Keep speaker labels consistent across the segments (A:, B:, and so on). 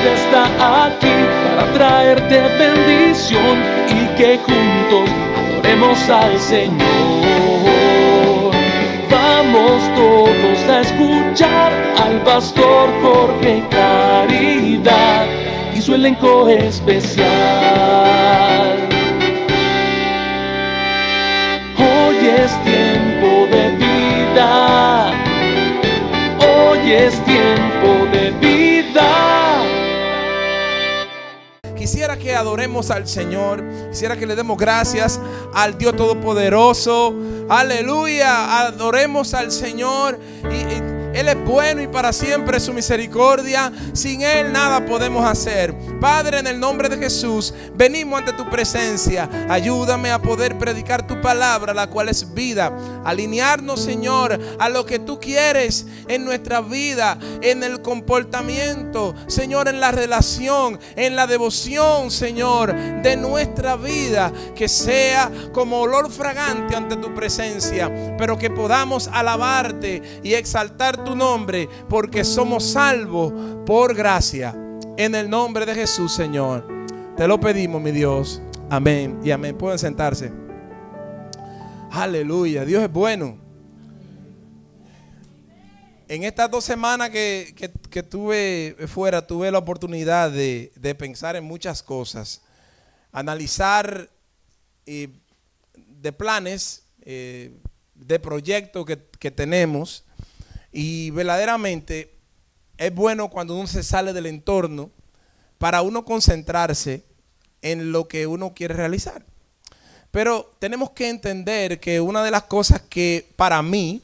A: vida está aquí para traerte bendición y que juntos adoremos al Señor. Vamos todos a escuchar al pastor Jorge Caridad y su elenco especial. Hoy es tiempo de vida, hoy es tiempo de vida.
B: Quisiera que adoremos al Señor, quisiera que le demos gracias al Dios Todopoderoso. Aleluya, adoremos al Señor. Él es bueno y para siempre su misericordia. Sin Él nada podemos hacer. Padre, en el nombre de Jesús, venimos ante tu presencia. Ayúdame a poder predicar tu palabra, la cual es vida. Alinearnos, Señor, a lo que tú quieres en nuestra vida, en el comportamiento, Señor, en la relación, en la devoción, Señor, de nuestra vida. Que sea como olor fragante ante tu presencia, pero que podamos alabarte y exaltar tu nombre, porque somos salvos por gracia. En el nombre de Jesús, Señor, te lo pedimos, mi Dios. Amén y amén. Pueden sentarse. Aleluya, Dios es bueno. En estas 2 semanas que estuve fuera, tuve la oportunidad de pensar en muchas cosas, analizar de planes, de proyectos que tenemos. Y verdaderamente es bueno cuando uno se sale del entorno para uno concentrarse en lo que uno quiere realizar. Pero tenemos que entender que una de las cosas que para mí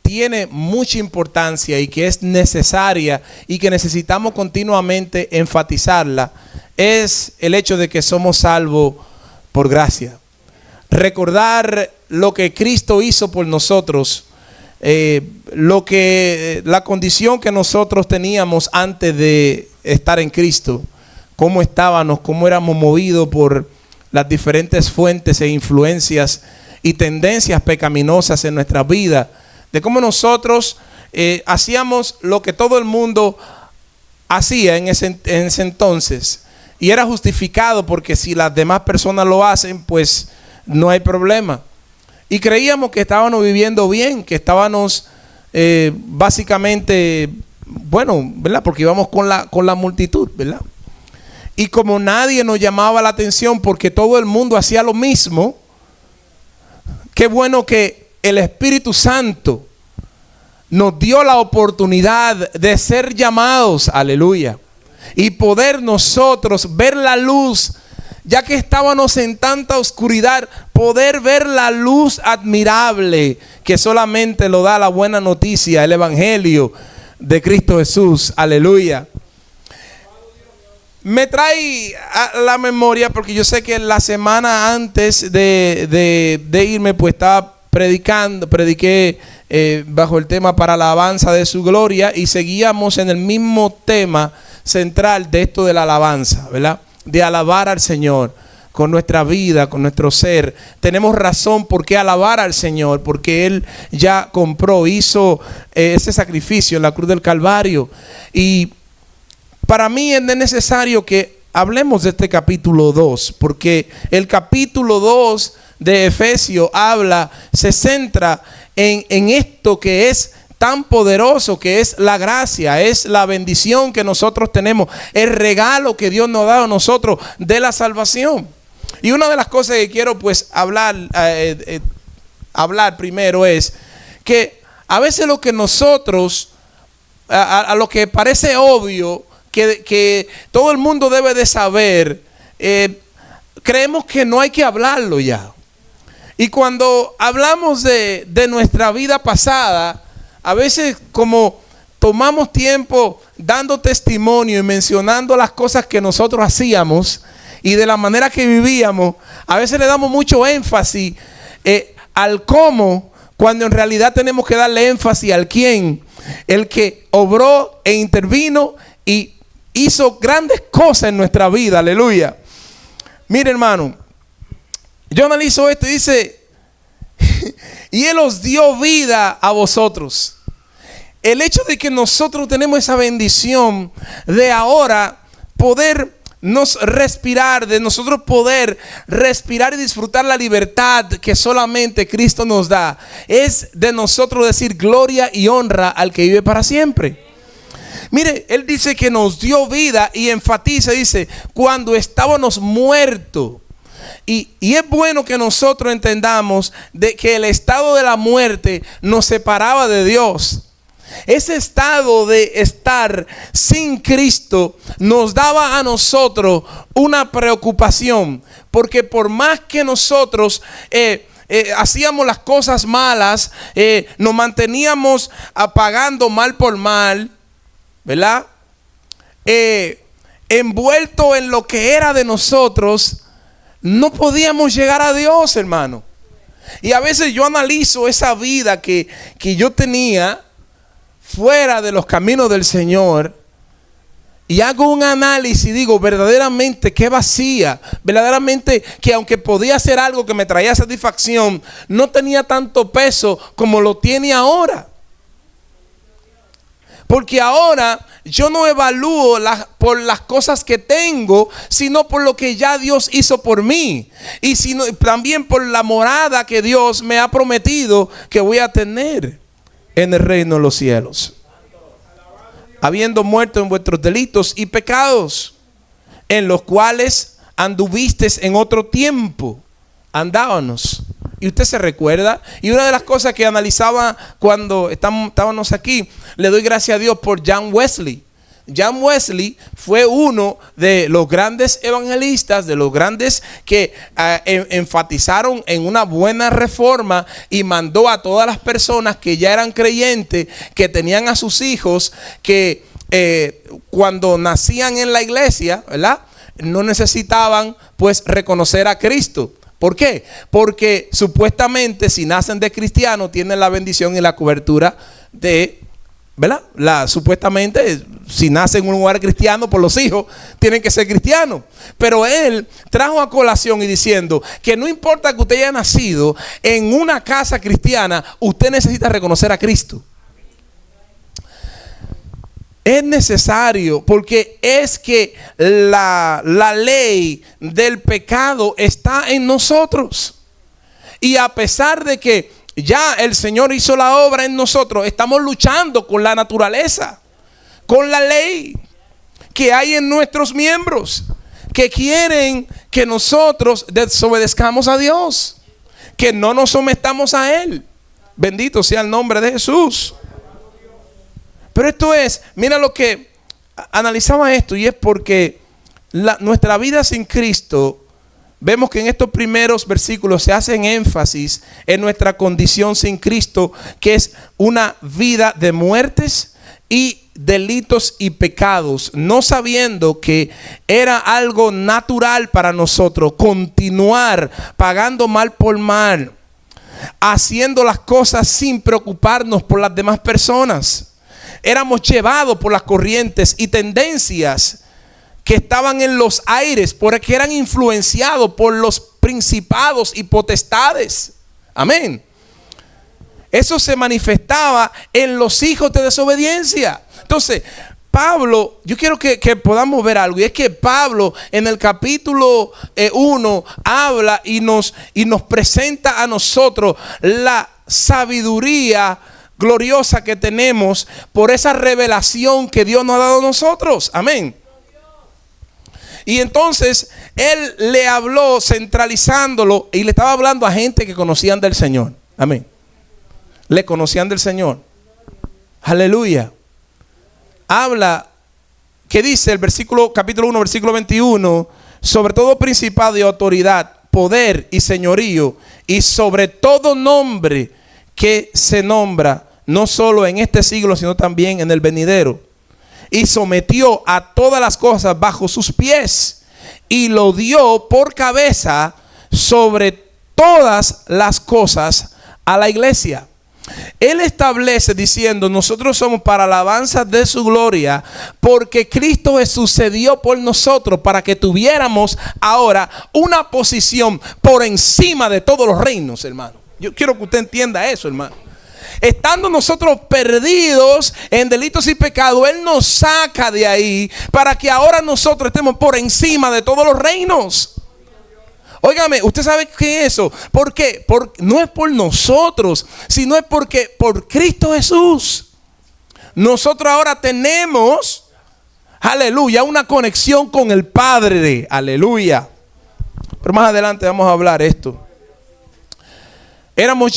B: tiene mucha importancia y que es necesaria y que necesitamos continuamente enfatizarla es el hecho de que somos salvos por gracia. Recordar lo que Cristo hizo por nosotros. La condición que nosotros teníamos antes de estar en Cristo, cómo estábamos, cómo éramos movidos por las diferentes fuentes e influencias y tendencias pecaminosas en nuestra vida, de cómo nosotros hacíamos lo que todo el mundo hacía en ese entonces, y era justificado porque si las demás personas lo hacen, pues no hay problema. Y creíamos que estábamos viviendo bien, que estábamos básicamente, bueno, ¿verdad? Porque íbamos con la multitud, ¿verdad? Y como nadie nos llamaba la atención porque todo el mundo hacía lo mismo, qué bueno que el Espíritu Santo nos dio la oportunidad de ser llamados, aleluya, y poder nosotros ver la luz. Ya que estábamos en tanta oscuridad, poder ver la luz admirable que solamente lo da la buena noticia, el Evangelio de Cristo Jesús. Aleluya. Me trae a la memoria, porque yo sé que la semana antes de irme, pues estaba prediqué bajo el tema para la alabanza de su gloria, y seguíamos en el mismo tema central de esto de la alabanza, ¿verdad? De alabar al Señor con nuestra vida, con nuestro ser. Tenemos razón por qué alabar al Señor, porque Él ya compró, hizo ese sacrificio en la cruz del Calvario. Y para mí es necesario que hablemos de este capítulo 2, porque el capítulo 2 de Efesios se centra en esto que es tan poderoso, que es la gracia, es la bendición que nosotros tenemos, el regalo que Dios nos ha dado a nosotros de la salvación. Y una de las cosas que quiero pues hablar primero es que a veces lo que nosotros, a lo que parece obvio, que todo el mundo debe de saber, creemos que no hay que hablarlo ya. Y cuando hablamos de nuestra vida pasada, a veces como tomamos tiempo dando testimonio y mencionando las cosas que nosotros hacíamos y de la manera que vivíamos, a veces le damos mucho énfasis al cómo, cuando en realidad tenemos que darle énfasis al quién, el que obró e intervino y hizo grandes cosas en nuestra vida. Aleluya. Mire, hermano, yo analizo esto y dice: y Él os dio vida a vosotros. el hecho de que nosotros tenemos esa bendición de ahora poder nos respirar, de nosotros poder respirar y disfrutar la libertad que solamente Cristo nos da, es de nosotros decir gloria y honra al que vive para siempre. Mire, Él dice que nos dio vida y enfatiza, dice, cuando estábamos muertos. Y es bueno que nosotros entendamos de que el estado de la muerte nos separaba de Dios. Ese estado de estar sin Cristo nos daba a nosotros una preocupación, porque por más que nosotros hacíamos las cosas malas, nos manteníamos pagando mal por mal, ¿verdad? Envuelto en lo que era de nosotros, no podíamos llegar a Dios, hermano. Y a veces yo analizo esa vida que yo tenía fuera de los caminos del Señor y hago un análisis y digo, verdaderamente qué vacía, verdaderamente que aunque podía hacer algo que me traía satisfacción, no tenía tanto peso como lo tiene ahora. Porque ahora yo no evalúo por las cosas que tengo, sino por lo que ya Dios hizo por mí. Y también por la morada que Dios me ha prometido que voy a tener en el reino de los cielos. Habiendo muerto en vuestros delitos y pecados, en los cuales anduvisteis en otro tiempo, andábamos. Y usted se recuerda. Y una de las cosas que analizaba cuando estábamos aquí, le doy gracias a Dios por John Wesley. John Wesley fue uno de los grandes evangelistas, de los grandes que enfatizaron en una buena reforma y mandó a todas las personas que ya eran creyentes, que tenían a sus hijos, que cuando nacían en la iglesia, ¿verdad?, no necesitaban pues reconocer a Cristo. ¿Por qué? Porque supuestamente si nacen de cristianos tienen la bendición y la cobertura de, ¿verdad? Supuestamente si nacen en un lugar cristiano, por los hijos tienen que ser cristianos. Pero él trajo a colación y diciendo que no importa que usted haya nacido en una casa cristiana, usted necesita reconocer a Cristo. Es necesario, porque es que la ley del pecado está en nosotros. Y a pesar de que ya el Señor hizo la obra en nosotros, estamos luchando con la naturaleza, con la ley que hay en nuestros miembros, que quieren que nosotros desobedezcamos a Dios, que no nos sometamos a Él. Bendito sea el nombre de Jesús. Pero esto es, mira lo que analizaba esto, y es porque nuestra vida sin Cristo, vemos que en estos primeros versículos se hacen énfasis en nuestra condición sin Cristo, que es una vida de muertes y delitos y pecados, no sabiendo que era algo natural para nosotros continuar pagando mal por mal, haciendo las cosas sin preocuparnos por las demás personas. Éramos llevados por las corrientes y tendencias que estaban en los aires, porque eran influenciados por los principados y potestades. Amén. Eso se manifestaba en los hijos de desobediencia. Entonces, Pablo, yo quiero que podamos ver algo, y es que Pablo en el capítulo 1 habla y nos presenta a nosotros la sabiduría gloriosa que tenemos por esa revelación que Dios nos ha dado a nosotros. Amén. Y entonces él le habló centralizándolo, y le estaba hablando a gente que conocían del Señor. Amén. Le conocían del Señor. Aleluya. Habla, que dice el capítulo 1, versículo 21, sobre todo principado y autoridad, poder y señorío, y sobre todo nombre que se nombra, no solo en este siglo, sino también en el venidero. Y sometió a todas las cosas bajo sus pies, y lo dio por cabeza sobre todas las cosas a la iglesia. Él establece diciendo: nosotros somos para alabanza de su gloria, porque Cristo Jesús se dio por nosotros para que tuviéramos ahora una posición por encima de todos los reinos, hermano. Yo quiero que usted entienda eso, hermano. Estando nosotros perdidos en delitos y pecados, Él nos saca de ahí para que ahora nosotros estemos por encima de todos los reinos. Óigame, ¿usted sabe qué es eso? ¿Por qué? No es por nosotros, sino es porque por Cristo Jesús nosotros ahora tenemos, aleluya, una conexión con el Padre, aleluya. Pero más adelante vamos a hablar esto. Éramos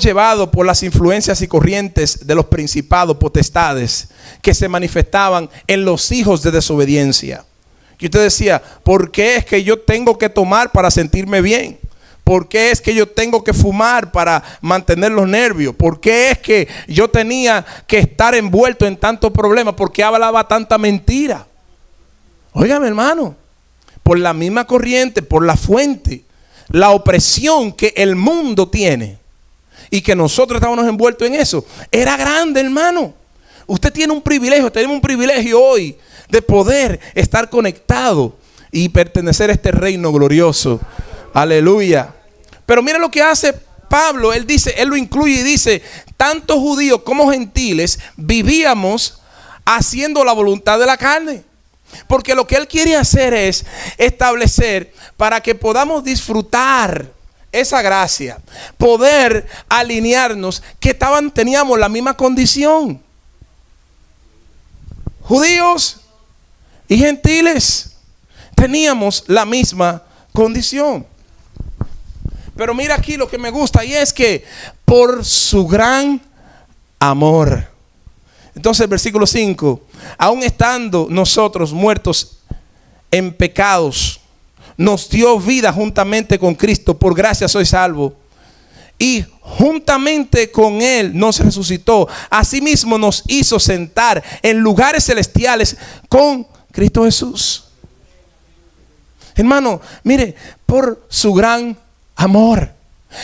B: llevados por las influencias y corrientes de los principados, potestades que se manifestaban en los hijos de desobediencia. Y usted decía, ¿por qué es que yo tengo que tomar para sentirme bien? ¿Por qué es que yo tengo que fumar para mantener los nervios? ¿Por qué es que yo tenía que estar envuelto en tantos problemas? ¿Por qué hablaba tanta mentira? Óigame, hermano, por la misma corriente, por la fuente, la opresión que el mundo tiene y que nosotros estábamos envueltos en eso, era grande, hermano. Usted tiene un privilegio, tenemos un privilegio hoy de poder estar conectado y pertenecer a este reino glorioso. Aleluya. Pero mire lo que hace Pablo. Él dice, él lo incluye y dice, tanto judíos como gentiles vivíamos haciendo la voluntad de la carne. Porque lo que él quiere hacer es establecer para que podamos disfrutar esa gracia, poder alinearnos, que teníamos la misma condición. Judíos y gentiles teníamos la misma condición. Pero mira aquí lo que me gusta, y es que por su gran amor. Entonces el versículo 5, aun estando nosotros muertos en pecados, nos dio vida juntamente con Cristo, por gracia soy salvo. Y juntamente con Él nos resucitó. Asimismo nos hizo sentar en lugares celestiales con Cristo Jesús. Hermano, mire, por su gran amor.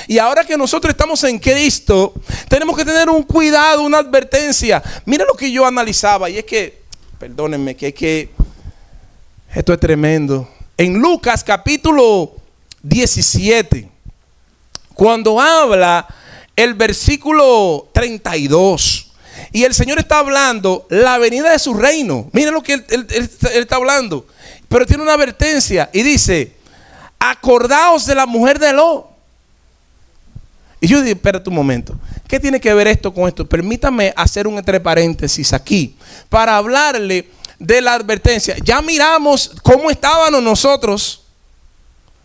B: Y ahora que nosotros estamos en Cristo, tenemos que tener un cuidado, una advertencia. Mira lo que yo analizaba, y es que, perdónenme, que esto es tremendo. En Lucas capítulo 17, cuando habla el versículo 32, y el Señor está hablando la venida de su reino. Mira lo que él está hablando, pero tiene una advertencia y dice, acordaos de la mujer de Lot. Y yo digo, espérate un momento, ¿qué tiene que ver esto con esto? Permítame hacer un entre paréntesis aquí para hablarle de la advertencia. Ya miramos cómo estábamos nosotros,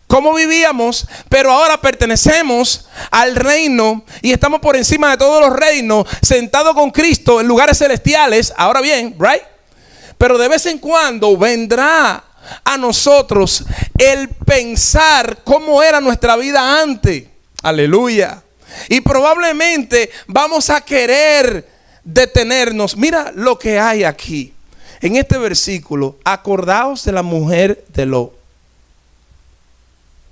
B: cómo vivíamos, pero ahora pertenecemos al reino y estamos por encima de todos los reinos, sentados con Cristo en lugares celestiales. Ahora bien, right? Pero de vez en cuando vendrá a nosotros el pensar cómo era nuestra vida antes. Aleluya. Y probablemente vamos a querer detenernos. Mira lo que hay aquí en este versículo. Acordaos de la mujer de Lot.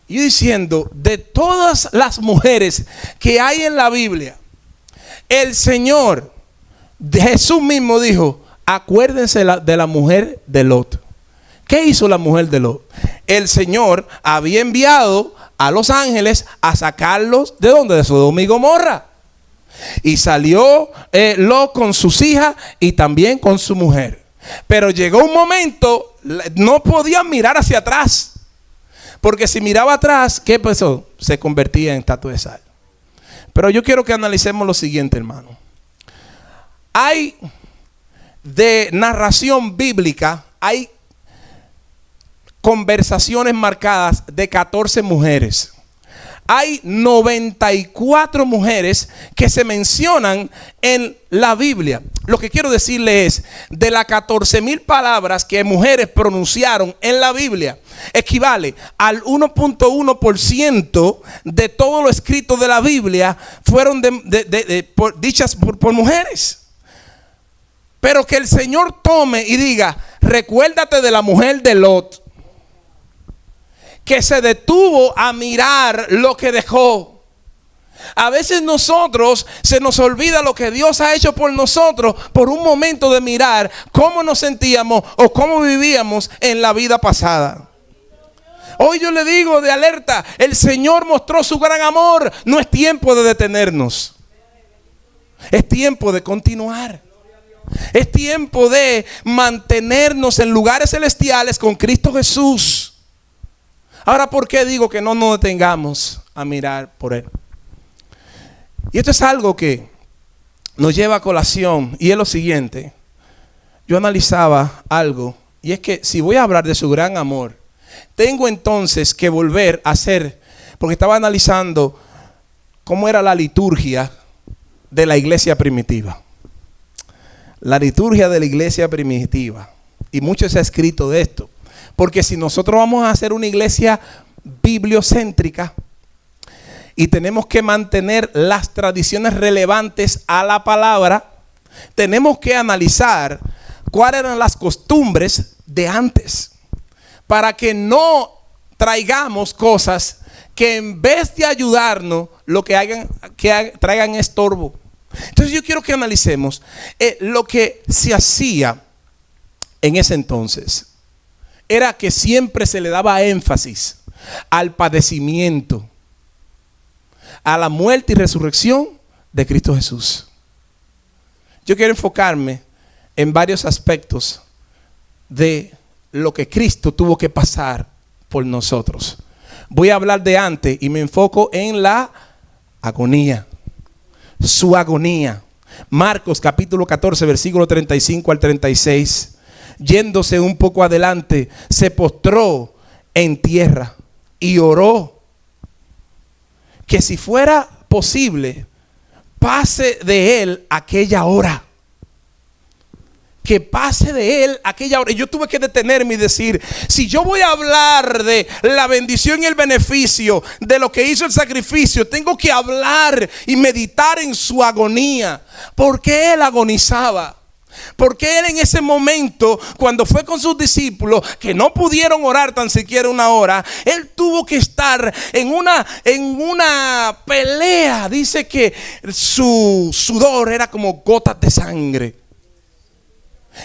B: Y diciendo, de todas las mujeres que hay en la Biblia, el Señor, Jesús mismo dijo, acuérdense de la mujer de Lot. ¿Qué hizo la mujer de Lot? El Señor había enviado a los ángeles a sacarlos ¿de dónde? De Sodoma y Gomorra. Y salió Lot con sus hijas y también con su mujer. Pero llegó un momento, no podían mirar hacia atrás. Porque si miraba atrás, ¿qué pasó? Se convertía en estatua de sal. Pero yo quiero que analicemos lo siguiente, hermano. Hay de narración bíblica, hay conversaciones marcadas de 14 mujeres. Hay 94 mujeres que se mencionan en la Biblia. Lo que quiero decirle es, de las 14,000 palabras que mujeres pronunciaron en la Biblia, equivale al 1.1% de todo lo escrito de la Biblia fueron dichas por mujeres. Pero que el Señor tome y diga, recuérdate de la mujer de Lot, que se detuvo a mirar lo que dejó. A veces nosotros se nos olvida lo que Dios ha hecho por nosotros por un momento de mirar cómo nos sentíamos o cómo vivíamos en la vida pasada. Hoy yo le digo de alerta, el Señor mostró su gran amor, no es tiempo de detenernos. Es tiempo de continuar. Es tiempo de mantenernos en lugares celestiales con Cristo Jesús. Ahora, ¿por qué digo que no nos detengamos a mirar por Él? Y esto es algo que nos lleva a colación, y es lo siguiente. Yo analizaba algo, y es que si voy a hablar de su gran amor, tengo entonces que volver a hacer, porque estaba analizando cómo era la liturgia de la iglesia primitiva. La liturgia de la iglesia primitiva. Y mucho se ha escrito de esto. Porque si nosotros vamos a hacer una iglesia bibliocéntrica y tenemos que mantener las tradiciones relevantes a la palabra, tenemos que analizar cuáles eran las costumbres de antes, para que no traigamos cosas que en vez de ayudarnos, lo que traigan estorbo. Entonces yo quiero que analicemos lo que se hacía en ese entonces. Era que siempre se le daba énfasis al padecimiento, a la muerte y resurrección de Cristo Jesús. Yo quiero enfocarme en varios aspectos de lo que Cristo tuvo que pasar por nosotros. Voy a hablar de antes y me enfoco en la agonía. Su agonía. Marcos capítulo 14 versículo 35 al 36. Yéndose un poco adelante, se postró en tierra y oró que si fuera posible pase de él aquella hora. Que pase de él aquella hora. Y yo tuve que detenerme y decir, si yo voy a hablar de la bendición y el beneficio de lo que hizo el sacrificio, tengo que hablar y meditar en su agonía. ¿Por qué él agonizaba? Porque él en ese momento, cuando fue con sus discípulos, que no pudieron orar tan siquiera una hora, él tuvo que estar en una pelea. Dice que su sudor era como gotas de sangre.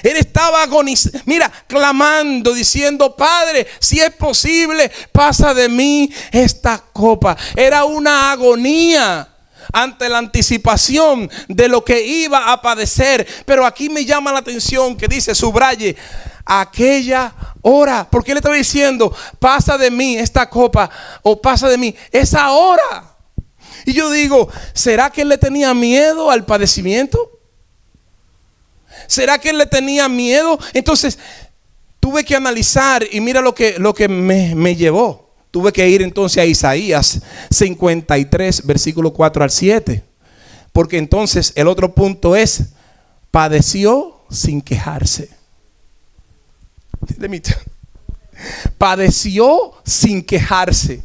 B: Él estaba agonizando, mira, clamando, diciendo, Padre, si es posible, pasa de mí esta copa. Era una agonía ante la anticipación de lo que iba a padecer. Pero aquí me llama la atención que dice, subraye, aquella hora. Porque él estaba diciendo, pasa de mí esta copa, o pasa de mí esa hora. Y yo digo, ¿será que él le tenía miedo al padecimiento? ¿Será que él le tenía miedo? Entonces tuve que analizar y mira lo que me llevó. Tuve que ir entonces a Isaías 53 versículo 4 al 7. Porque entonces el otro punto es, padeció sin quejarse. Padeció sin quejarse.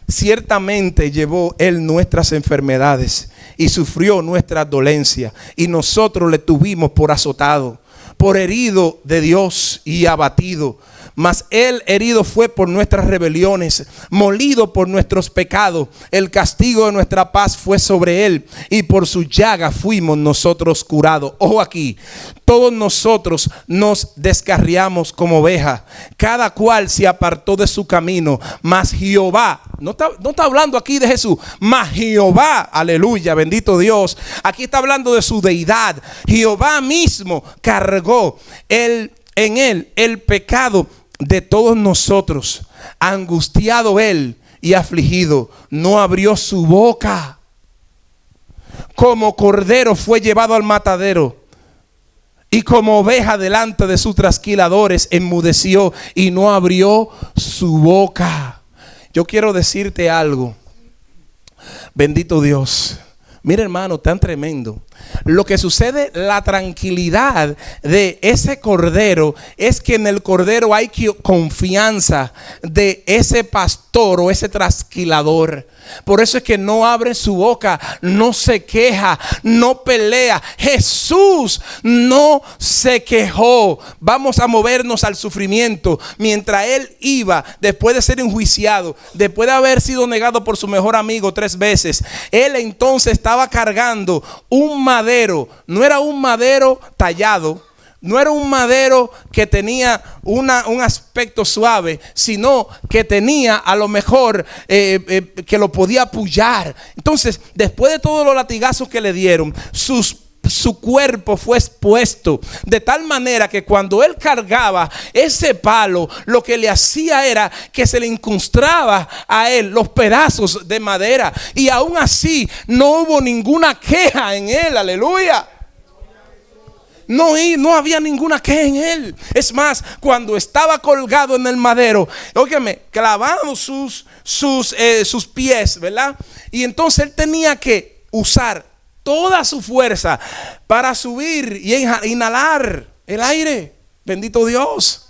B: Ciertamente llevó él nuestras enfermedades y sufrió nuestra dolencia, y nosotros le tuvimos por azotado, por herido de Dios y abatido. Mas él herido fue por nuestras rebeliones, molido por nuestros pecados. El castigo de nuestra paz fue sobre él, y por su llaga fuimos nosotros curados. Ojo aquí, todos nosotros nos descarriamos como ovejas, cada cual se apartó de su camino. Mas Jehová, no está hablando aquí de Jesús, mas Jehová, aleluya, bendito Dios, aquí está hablando de su deidad. Jehová mismo cargó en él el pecado de todos nosotros. Angustiado él y afligido, no abrió su boca. Como cordero fue llevado al matadero, y como oveja delante de sus trasquiladores enmudeció y no abrió su boca. Yo quiero decirte algo, bendito Dios. Mira, hermano, tan tremendo. Lo que sucede, la tranquilidad de ese cordero, es que en el cordero hay confianza de ese pastor o ese trasquilador. Por eso es que no abre su boca, no se queja, no pelea. Jesús no se quejó. Vamos a movernos al sufrimiento. Mientras él iba, después de ser enjuiciado, después de haber sido negado por su mejor amigo 3 veces, él entonces estaba cargando un madero. No era un madero tallado, no era un madero que tenía un aspecto suave, sino que tenía a lo mejor que lo podía apoyar. Entonces, después de todos los latigazos que le dieron, su cuerpo fue expuesto de tal manera que cuando él cargaba ese palo, lo que le hacía era que se le incrustaba a él los pedazos de madera, y aún así no hubo ninguna queja en él. Aleluya. No había ninguna queja en él. Es más, cuando estaba colgado en el madero, óigame, clavando sus pies, ¿verdad? Y entonces él tenía que usar toda su fuerza para subir y inhalar el aire. Bendito Dios.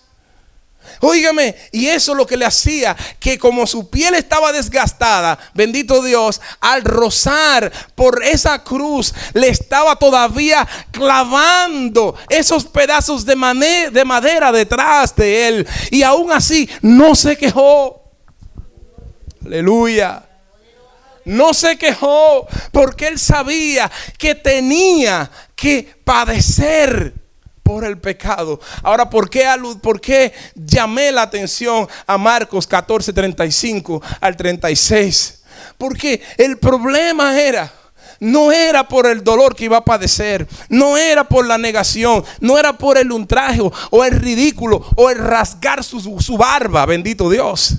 B: Óigame, y eso es lo que le hacía que, como su piel estaba desgastada, bendito Dios, al rozar por esa cruz, le estaba todavía clavando esos pedazos de madera detrás de él, y aún así no se quejó. Aleluya. No se quejó, porque él sabía que tenía que padecer por el pecado. Ahora, ¿por qué llamé la atención a Marcos 14, 35 al 36? Porque el problema no era por el dolor que iba a padecer, no era por la negación, no era por el ultraje o el ridículo o el rasgar su barba. Bendito Dios.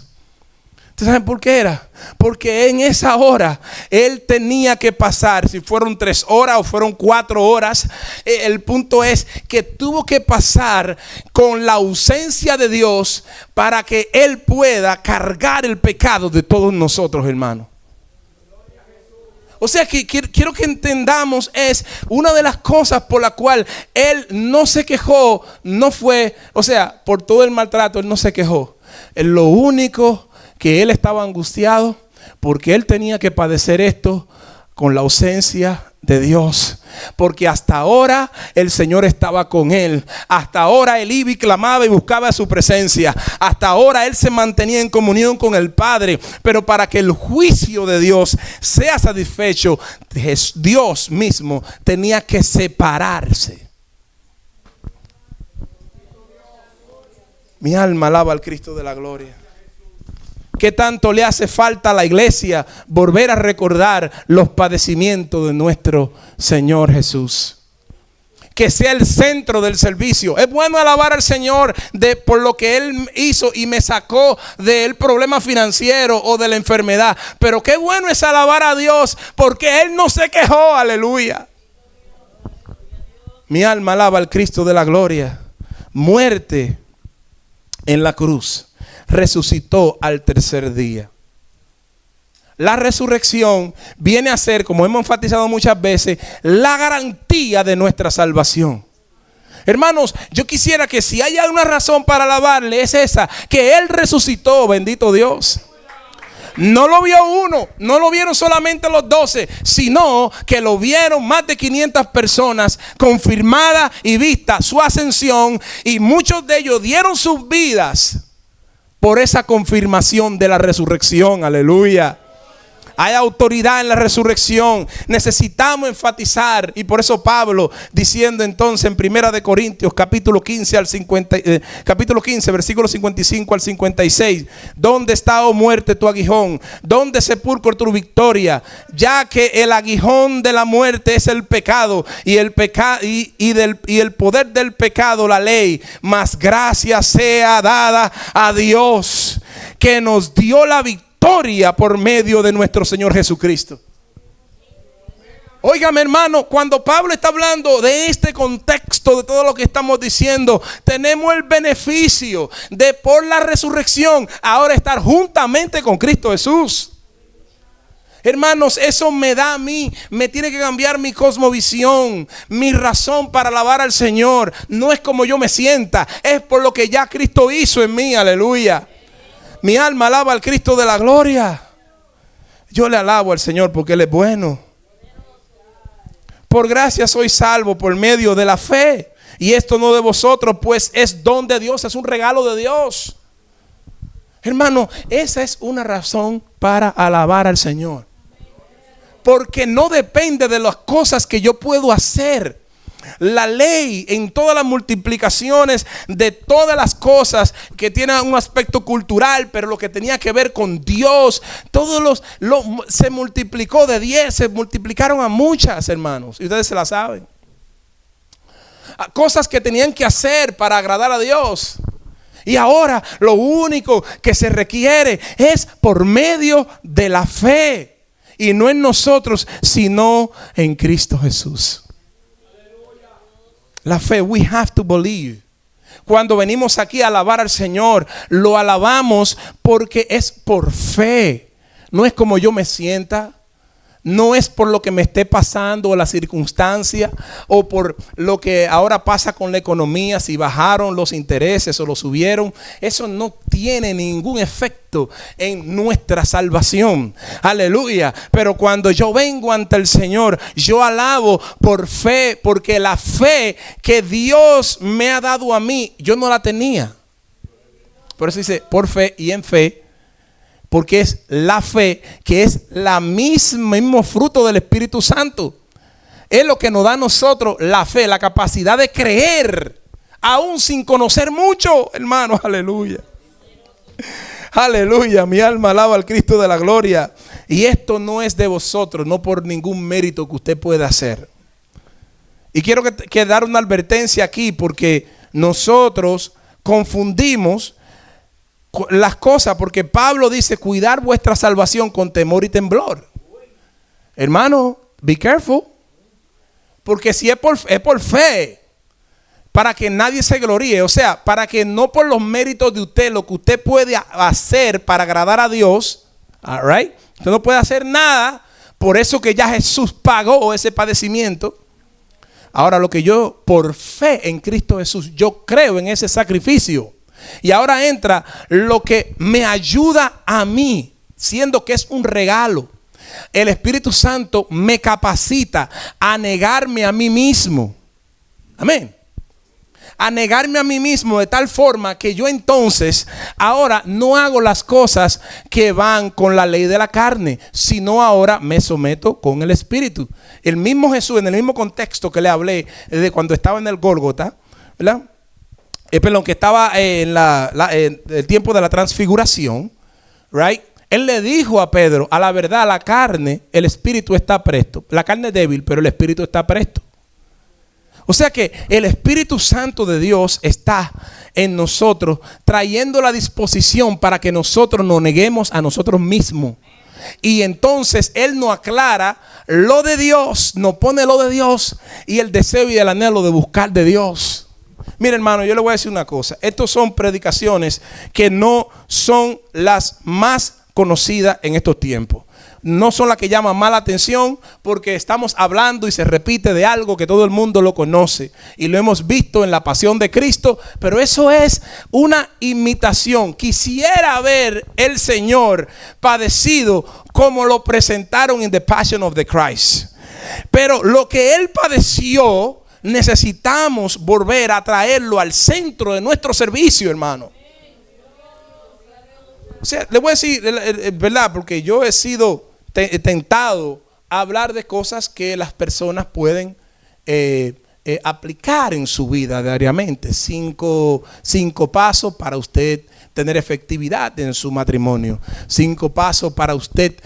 B: ¿Ustedes saben por qué era? Porque en esa hora él tenía que pasar, si fueron 3 horas o fueron 4 horas, el punto es que tuvo que pasar con la ausencia de Dios para que él pueda cargar el pecado de todos nosotros, hermanos. O sea, que quiero que entendamos, es una de las cosas por la cual él no se quejó, no fue, o sea, por todo el maltrato él no se quejó. Lo único que él estaba angustiado, porque él tenía que padecer esto con la ausencia de Dios. Porque hasta ahora el Señor estaba con él. Hasta ahora él iba y clamaba y buscaba su presencia. Hasta ahora él se mantenía en comunión con el Padre. Pero para que el juicio de Dios sea satisfecho, Dios mismo tenía que separarse. Mi alma alaba al Cristo de la gloria. ¿Qué tanto le hace falta a la iglesia volver a recordar los padecimientos de nuestro Señor Jesús? Que sea el centro del servicio. Es bueno alabar al Señor por lo que Él hizo y me sacó del problema financiero o de la enfermedad. Pero qué bueno es alabar a Dios porque Él no se quejó. Aleluya. Mi alma alaba al Cristo de la gloria. Muerte en la cruz. Resucitó al tercer día. La resurrección viene a ser, como hemos enfatizado muchas veces, la garantía de nuestra salvación. Hermanos, yo quisiera que si hay alguna razón para alabarle, es esa, que Él resucitó. Bendito Dios. No lo vio uno, no lo vieron solamente los 12, sino que lo vieron más de 500 personas, confirmada y vista su ascensión, y muchos de ellos dieron sus vidas por esa confirmación de la resurrección. Aleluya. Hay autoridad en la resurrección. Necesitamos enfatizar, y por eso Pablo, diciendo entonces en 1 de Corintios capítulo 15 versículo 55 al 56, ¿dónde está, oh muerte, tu aguijón? ¿Dónde, sepulcro, tu victoria? Ya que el aguijón de la muerte es el pecado, y el poder del pecado la ley, mas gracia sea dada a Dios, que nos dio la victoria por medio de nuestro Señor Jesucristo. Óigame, hermano, cuando Pablo está hablando de este contexto, de todo lo que estamos diciendo, tenemos el beneficio de, por la resurrección, ahora estar juntamente con Cristo Jesús. Hermanos, eso me da a mí, me tiene que cambiar mi cosmovisión, mi razón para alabar al Señor. No es como yo me sienta, es por lo que ya Cristo hizo en mí. Aleluya. Mi alma alaba al Cristo de la gloria. Yo le alabo al Señor porque Él es bueno. Por gracia soy salvo por medio de la fe. Y esto no de vosotros, pues es don de Dios, es un regalo de Dios. Hermano, esa es una razón para alabar al Señor. Porque no depende de las cosas que yo puedo hacer. La ley en todas las multiplicaciones de todas las cosas que tienen un aspecto cultural, pero lo que tenía que ver con Dios, se multiplicó de 10, se multiplicaron a muchas, hermanos, y ustedes se la saben. Cosas que tenían que hacer para agradar a Dios. Y ahora lo único que se requiere es por medio de la fe. Y no en nosotros, sino en Cristo Jesús. La fe, we have to believe. Cuando venimos aquí a alabar al Señor, lo alabamos porque es por fe. No es como yo me sienta. No es por lo que me esté pasando o la circunstancia o por lo que ahora pasa con la economía, si bajaron los intereses o los subieron. Eso no tiene ningún efecto en nuestra salvación. Aleluya. Pero cuando yo vengo ante el Señor, yo alabo por fe, porque la fe que Dios me ha dado a mí, yo no la tenía. Por eso dice por fe y en fe. Porque es la fe que es la mismo fruto del Espíritu Santo. Es lo que nos da a nosotros la fe, la capacidad de creer, aún sin conocer mucho, hermano. Aleluya. Aleluya. Mi alma alaba al Cristo de la gloria. Y esto no es de vosotros, no por ningún mérito que usted pueda hacer. Y quiero que dar una advertencia aquí, porque nosotros confundimos las cosas, porque Pablo dice cuidar vuestra salvación con temor y temblor. Hermano, be careful, porque si es por fe, para que nadie se gloríe, o sea, para que no por los méritos de usted, lo que usted puede hacer para agradar a Dios, all right? Usted no puede hacer nada, por eso que ya Jesús pagó ese padecimiento. Ahora lo que yo, por fe en Cristo Jesús, yo creo en ese sacrificio. Y ahora entra lo que me ayuda a mí, siendo que es un regalo. El Espíritu Santo me capacita a negarme a mí mismo. Amén. A negarme a mí mismo de tal forma que yo entonces ahora no hago las cosas que van con la ley de la carne, sino ahora me someto con el Espíritu. El mismo Jesús, en el mismo contexto que le hablé de cuando estaba en el Gólgota, ¿verdad? Que estaba en el tiempo de la transfiguración, right? Él le dijo a Pedro, a la verdad, la carne, el espíritu está presto. La carne es débil, pero el espíritu está presto. O sea que el Espíritu Santo de Dios está en nosotros, trayendo la disposición para que nosotros nos neguemos a nosotros mismos. Y entonces Él nos aclara lo de Dios, nos pone lo de Dios y el deseo y el anhelo de buscar de Dios. Mire, hermano, yo le voy a decir una cosa. Estas son predicaciones que no son las más conocidas en estos tiempos. No son las que llaman más la atención, porque estamos hablando y se repite de algo que todo el mundo lo conoce y lo hemos visto en la pasión de Cristo, pero eso es una imitación. Quisiera ver el Señor padecido como lo presentaron en The Passion of the Christ. Pero lo que Él padeció, necesitamos volver a traerlo al centro de nuestro servicio, hermano. O sea, le voy a decir, verdad, porque yo he sido tentado a hablar de cosas que las personas pueden aplicar en su vida diariamente. Cinco pasos para usted tener efectividad en su matrimonio. 5 pasos para usted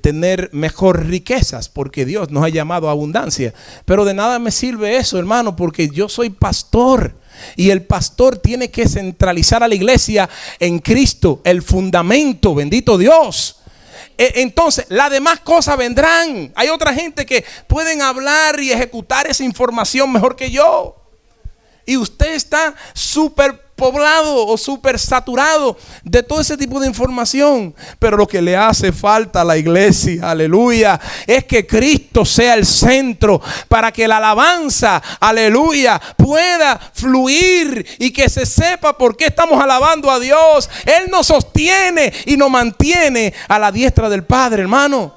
B: tener mejor riquezas, porque Dios nos ha llamado a abundancia. Pero de nada me sirve eso, hermano, porque yo soy pastor. Y el pastor tiene que centralizar a la iglesia en Cristo, el fundamento, bendito Dios. Entonces las demás cosas vendrán. Hay otra gente que pueden hablar y ejecutar esa información mejor que yo. Y usted está súper poblado o súper saturado de todo ese tipo de información. Pero lo que le hace falta a la iglesia, aleluya, es que Cristo sea el centro para que la alabanza, aleluya, pueda fluir y que se sepa por qué estamos alabando a Dios. Él nos sostiene y nos mantiene a la diestra del Padre, hermano.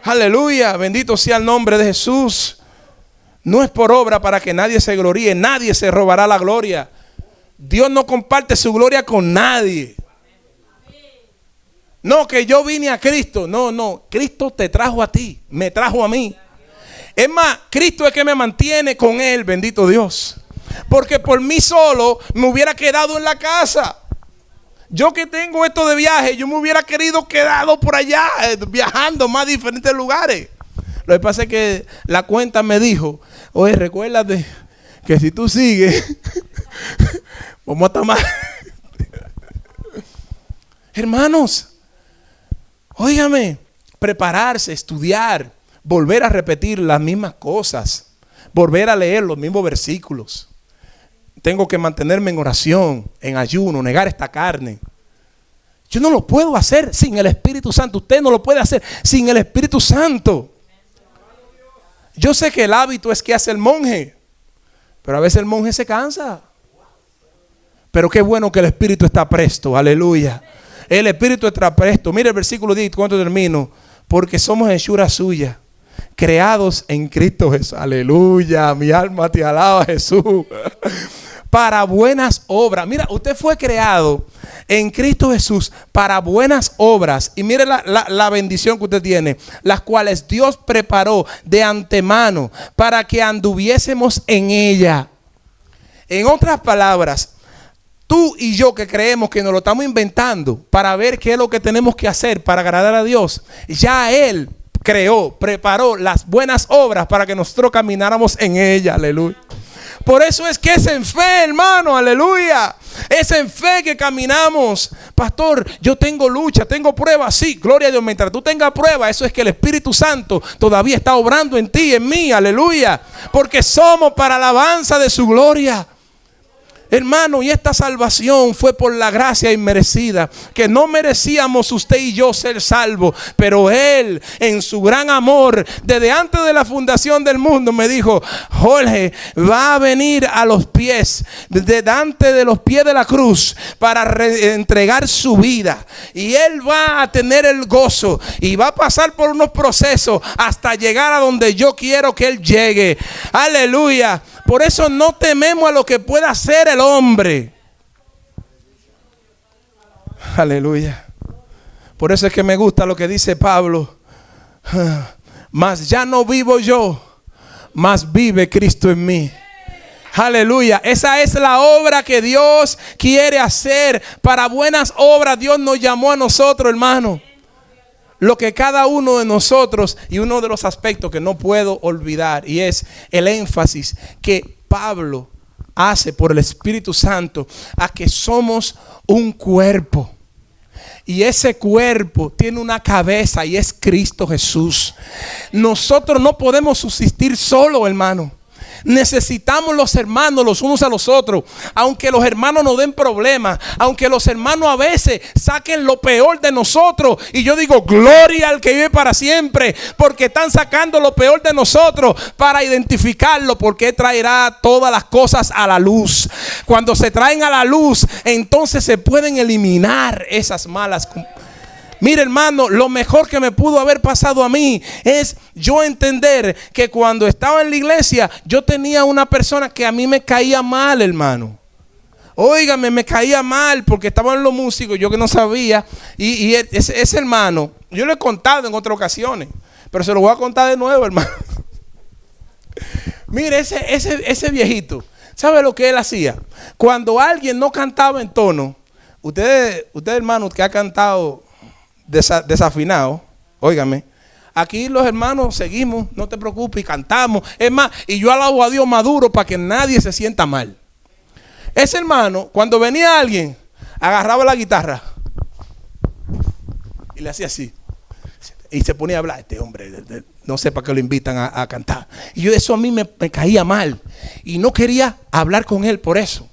B: Aleluya, bendito sea el nombre de Jesús. No es por obra para que nadie se gloríe, nadie se robará la gloria. Dios no comparte su gloria con nadie. No, que yo vine a Cristo. No, Cristo te trajo a ti, me trajo a mí. Es más, Cristo es que me mantiene con Él, bendito Dios. Porque por mí solo me hubiera quedado en la casa. Yo que tengo esto de viaje, yo me hubiera querido quedado por allá, viajando más a diferentes lugares. Lo que pasa es que la cuenta me dijo, oye, recuérdate que si tú sigues, vamos a estar mal. Hermanos, óigame, prepararse, estudiar, volver a repetir las mismas cosas, volver a leer los mismos versículos. Tengo que mantenerme en oración, en ayuno, negar esta carne. Yo no lo puedo hacer sin el Espíritu Santo. Usted no lo puede hacer sin el Espíritu Santo. Yo sé que el hábito es que hace el monje, pero a veces el monje se cansa. Pero qué bueno que el Espíritu está presto, aleluya. El Espíritu está presto. Mire el versículo 10, ¿cuánto termino? Porque somos hechura suya, creados en Cristo Jesús. Aleluya, mi alma te alaba, Jesús. Para buenas obras. Mira, usted fue creado en Cristo Jesús para buenas obras. Y mire la bendición que usted tiene, las cuales Dios preparó de antemano para que anduviésemos en ella. En otras palabras, tú y yo que creemos que nos lo estamos inventando para ver qué es lo que tenemos que hacer para agradar a Dios, ya Él creó, preparó las buenas obras para que nosotros camináramos en ella. Aleluya. Por eso es que es en fe, hermano, aleluya. Es en fe que caminamos. Pastor, yo tengo lucha, tengo pruebas. Sí, gloria a Dios. Mientras tú tengas pruebas, eso es que el Espíritu Santo todavía está obrando en ti, en mí, aleluya. Porque somos para alabanza de su gloria. Hermano, y esta salvación fue por la gracia inmerecida, que no merecíamos usted y yo ser salvos, pero Él en su gran amor, desde antes de la fundación del mundo, me dijo: Jorge va a venir a los pies, delante de los pies de la cruz, para entregar su vida, y Él va a tener el gozo y va a pasar por unos procesos hasta llegar a donde yo quiero que Él llegue. Aleluya. Por eso no tememos a lo que pueda hacer el hombre. Aleluya. Por eso es que me gusta lo que dice Pablo. Mas ya no vivo yo, mas vive Cristo en mí. Aleluya. Esa es la obra que Dios quiere hacer. Para buenas obras Dios nos llamó a nosotros, hermano. Lo que cada uno de nosotros, y uno de los aspectos que no puedo olvidar, y es el énfasis que Pablo hace por el Espíritu Santo a que somos un cuerpo. Y ese cuerpo tiene una cabeza y es Cristo Jesús. Nosotros no podemos subsistir solo, hermano. Necesitamos los hermanos los unos a los otros. Aunque los hermanos nos den problemas, aunque los hermanos a veces saquen lo peor de nosotros, y yo digo gloria al que vive para siempre, porque están sacando lo peor de nosotros para identificarlo, porque traerá todas las cosas a la luz. Cuando se traen a la luz, entonces se pueden eliminar esas malas. Mire, hermano, lo mejor que me pudo haber pasado a mí es yo entender que cuando estaba en la iglesia yo tenía una persona que a mí me caía mal, hermano. Óigame, me caía mal porque estaban los músicos, yo que no sabía. Y ese hermano, yo lo he contado en otras ocasiones, pero se lo voy a contar de nuevo, hermano. Mire, ese viejito, ¿sabe lo que él hacía? Cuando alguien no cantaba en tono, usted hermano que ha cantado desafinado, óigame, aquí los hermanos seguimos, no te preocupes, y cantamos. Es más, y yo alabo a Dios maduro para que nadie se sienta mal. Ese hermano, cuando venía alguien, agarraba la guitarra y le hacía así, y se ponía a hablar. Este hombre, no sé para qué lo invitan a cantar. Y yo, eso a mí me caía mal y no quería hablar con él por eso.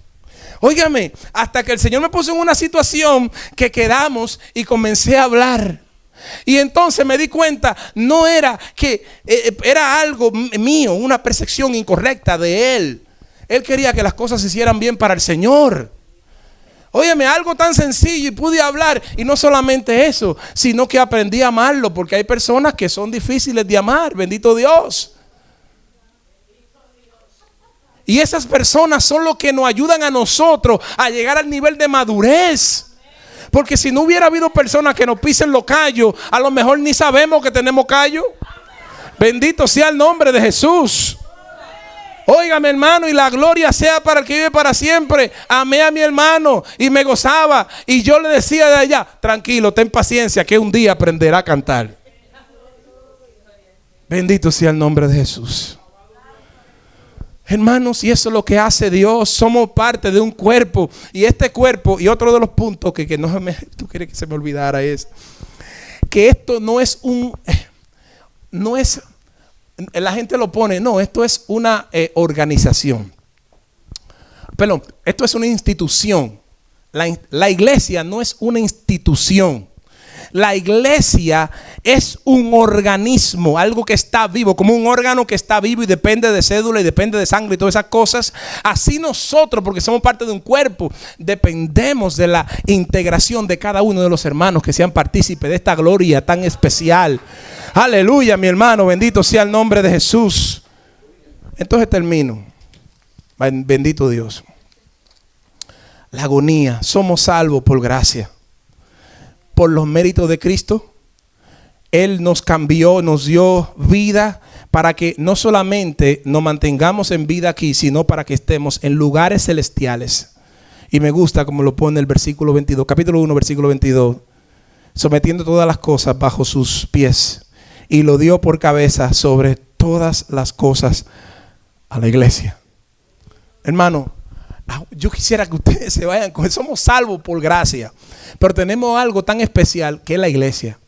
B: Óigame, hasta que el Señor me puso en una situación que quedamos y comencé a hablar. Y entonces me di cuenta, no era que era algo mío, una percepción incorrecta de Él. Él quería que las cosas se hicieran bien para el Señor. Óyeme, algo tan sencillo, y pude hablar. Y no solamente eso, sino que aprendí a amarlo, porque hay personas que son difíciles de amar, bendito Dios. Y esas personas son los que nos ayudan a nosotros a llegar al nivel de madurez. Porque si no hubiera habido personas que nos pisen los callos, a lo mejor ni sabemos que tenemos callos. Bendito sea el nombre de Jesús. Óigame, hermano, y la gloria sea para el que vive para siempre. Amé a mi hermano y me gozaba. Y yo le decía de allá, tranquilo, ten paciencia, que un día aprenderá a cantar. Bendito sea el nombre de Jesús. Hermanos, y eso es lo que hace Dios. Somos parte de un cuerpo. Y este cuerpo, y otro de los puntos que no me, tú quieres que se me olvidara, es que esto no es la gente lo pone, no, esto es una organización. Perdón, esto es una institución. La iglesia no es una institución. La iglesia es un organismo, algo que está vivo, como un órgano que está vivo y depende de cédula y depende de sangre y todas esas cosas. Así nosotros, porque somos parte de un cuerpo, dependemos de la integración de cada uno de los hermanos que sean partícipes de esta gloria tan especial. Aleluya, mi hermano, bendito sea el nombre de Jesús. Entonces termino. Bendito Dios. La agonía, somos salvos por gracia. Por los méritos de Cristo. Él nos cambió, nos dio vida para que no solamente nos mantengamos en vida aquí, sino para que estemos en lugares celestiales. Y me gusta como lo pone el versículo 22, capítulo 1, versículo 22. Sometiendo todas las cosas bajo sus pies. Y lo dio por cabeza sobre todas las cosas a la iglesia. Hermano, yo quisiera que ustedes se vayan con eso. Somos salvos por gracia, pero tenemos algo tan especial que es la iglesia.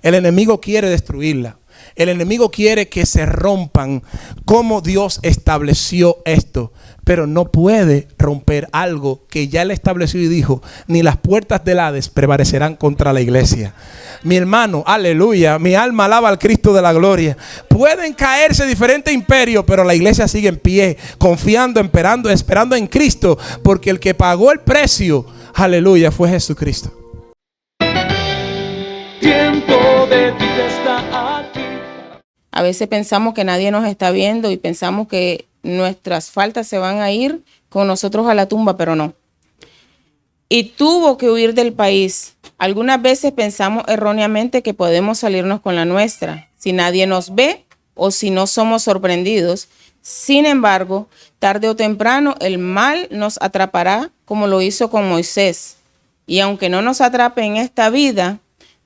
B: El enemigo quiere destruirla. El enemigo quiere que se rompan como Dios estableció esto, pero no puede romper algo que ya él estableció y dijo: ni las puertas del Hades prevalecerán contra la iglesia. Mi hermano, aleluya, mi alma alaba al Cristo de la gloria. Pueden caerse diferentes imperios, pero la iglesia sigue en pie, confiando, esperando en Cristo, porque el que pagó el precio, aleluya, fue Jesucristo.
A: Tiempo de vida está aquí.
C: A veces pensamos que nadie nos está viendo y pensamos que nuestras faltas se van a ir con nosotros a la tumba, pero no. Y tuvo que huir del país. Algunas veces pensamos erróneamente que podemos salirnos con la nuestra, si nadie nos ve o si no somos sorprendidos. Sin embargo, tarde o temprano el mal nos atrapará, como lo hizo con Moisés. Y aunque no nos atrape en esta vida,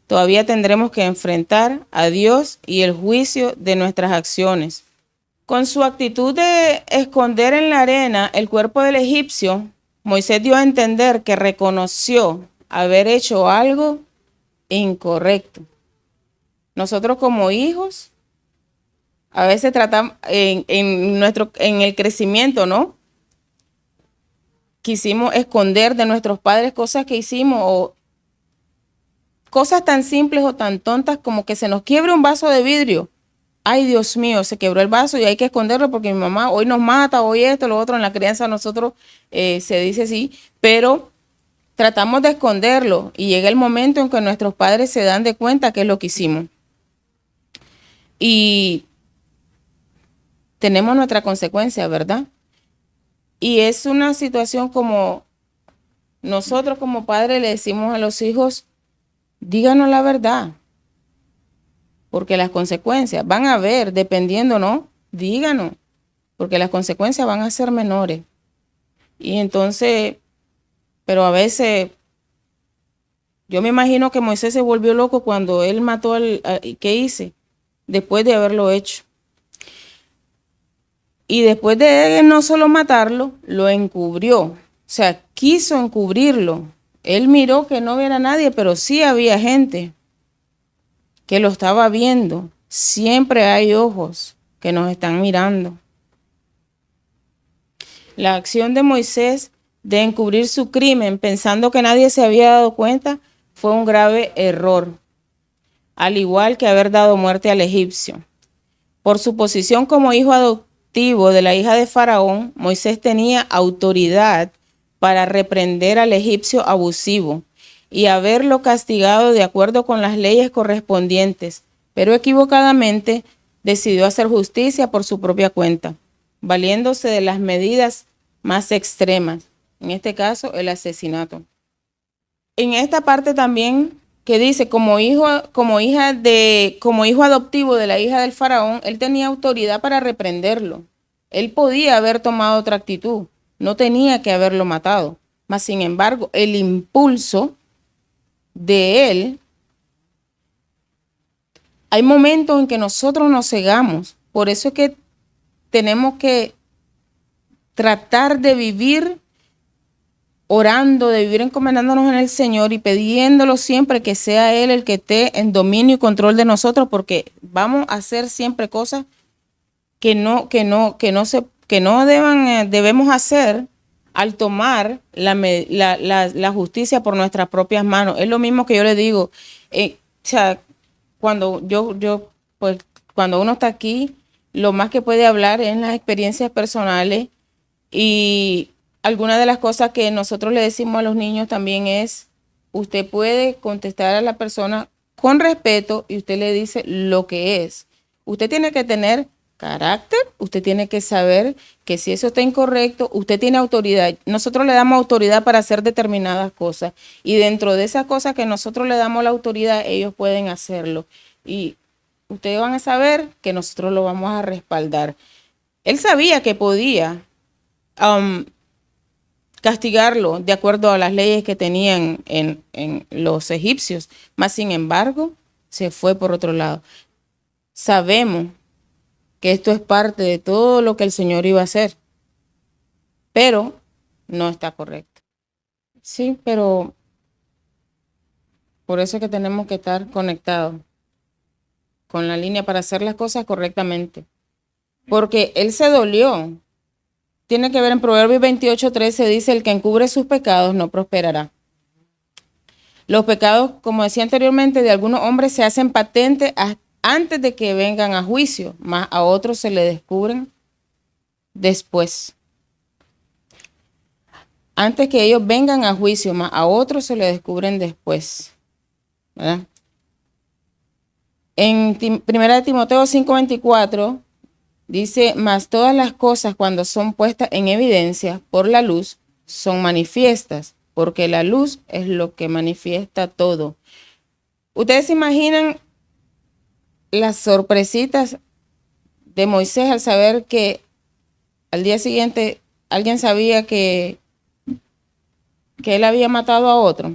C: todavía tendremos que enfrentar a Dios y el juicio de nuestras acciones. Con su actitud de esconder en la arena el cuerpo del egipcio, Moisés dio a entender que reconoció haber hecho algo incorrecto. Nosotros como hijos, a veces tratamos en el crecimiento, ¿no? Quisimos esconder de nuestros padres cosas que hicimos, o cosas tan simples o tan tontas como que se nos quiebre un vaso de vidrio. Ay, Dios mío, se quebró el vaso y hay que esconderlo porque mi mamá hoy nos mata, hoy esto, lo otro. En la crianza nosotros se dice así, pero tratamos de esconderlo y llega el momento en que nuestros padres se dan de cuenta que es lo que hicimos. Y tenemos nuestra consecuencia, ¿verdad? Y es una situación como nosotros como padres le decimos a los hijos: díganos la verdad, porque las consecuencias van a haber, dependiendo, ¿no? Díganos, porque las consecuencias van a ser menores. Y entonces, pero a veces, yo me imagino que Moisés se volvió loco cuando él mató ¿qué hice? Después de haberlo hecho. Y después de no solo matarlo, lo encubrió. O sea, quiso encubrirlo. Él miró que no viera nadie, pero sí había gente que lo estaba viendo. Siempre hay ojos que nos están mirando. La acción de Moisés de encubrir su crimen pensando que nadie se había dado cuenta fue un grave error, al igual que haber dado muerte al egipcio. Por su posición como hijo adoptivo de la hija de Faraón, Moisés tenía autoridad para reprender al egipcio abusivo y haberlo castigado de acuerdo con las leyes correspondientes, pero equivocadamente decidió hacer justicia por su propia cuenta, valiéndose de las medidas más extremas, en este caso el asesinato. En esta parte también que dice, como hijo adoptivo de la hija del faraón, él tenía autoridad para reprenderlo. Él podía haber tomado otra actitud, no tenía que haberlo matado. Mas, sin embargo, el impulso de él, hay momentos en que nosotros nos cegamos. Por eso es que tenemos que tratar de vivir orando, de vivir encomendándonos en el Señor y pidiéndolo siempre que sea Él el que esté en dominio y control de nosotros, porque vamos a hacer siempre cosas que debemos hacer al tomar la justicia por nuestras propias manos. Es lo mismo que yo le digo, o sea, cuando pues cuando uno está aquí, lo más que puede hablar es en las experiencias personales, y alguna de las cosas que nosotros le decimos a los niños también es, usted puede contestar a la persona con respeto y usted le dice lo que es. Usted tiene que tener carácter, usted tiene que saber que si eso está incorrecto, usted tiene autoridad. Nosotros le damos autoridad para hacer determinadas cosas, y dentro de esas cosas que nosotros le damos la autoridad, ellos pueden hacerlo. Y ustedes van a saber que nosotros lo vamos a respaldar. Él sabía que podía castigarlo de acuerdo a las leyes que tenían en los egipcios, mas sin embargo se fue por otro lado. Sabemos que esto es parte de todo lo que el Señor iba a hacer, pero no está correcto. Sí, pero por eso es que tenemos que estar conectados con la línea para hacer las cosas correctamente, porque Él se dolió. Tiene que ver en Proverbios 28:13, dice, el que encubre sus pecados no prosperará. Los pecados, como decía anteriormente, de algunos hombres se hacen patentes antes de que vengan a juicio, más a otros se le descubren después. Antes que ellos vengan a juicio, más a otros se le descubren después, ¿verdad? En 1 Timoteo 5:24 dice, mas todas las cosas cuando son puestas en evidencia por la luz son manifiestas, porque la luz es lo que manifiesta todo. ¿Ustedes se imaginan las sorpresitas de Moisés al saber que al día siguiente alguien sabía que él había matado a otro?